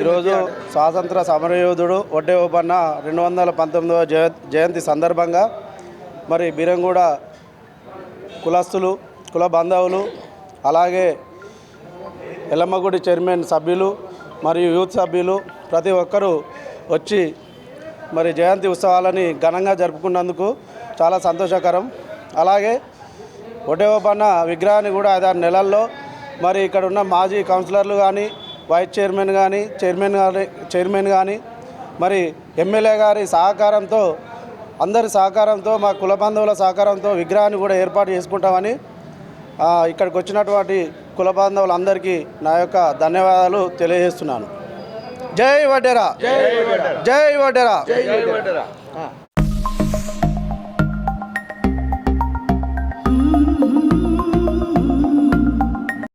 ఈరోజు స్వాతంత్ర సమరయోధుడు వడ్డే ఓబన్న 219వ జయంతి సందర్భంగా మరి బీరంగూడ కులస్తులు, కుల బాంధవులు, అలాగే ఎల్లమ్మగుడి చైర్మన్ సభ్యులు మరియు యూత్ సభ్యులు ప్రతి ఒక్కరూ వచ్చి మరి జయంతి ఉత్సవాలని ఘనంగా జరుపుకున్నందుకు చాలా సంతోషకరం. అలాగే వడ్డే ఓబన్న విగ్రహాన్ని కూడా 5-6 నెలల్లో మరి ఇక్కడ ఉన్న మాజీ కౌన్సిలర్లు కానీ, వైస్ చైర్మన్ కానీ, చైర్మన్ కానీ, మరి ఎమ్మెల్యే గారి సహకారంతో, అందరి సహకారంతో, మా కుల బంధువుల సహకారంతో విగ్రహాన్ని కూడా ఏర్పాటు చేసుకుంటామని ఇక్కడికి వచ్చినటువంటి కుల బాంధవులందరికీ నా యొక్క ధన్యవాదాలు తెలియజేస్తున్నాను. జై వడ్డెర, జై వడ్డెర.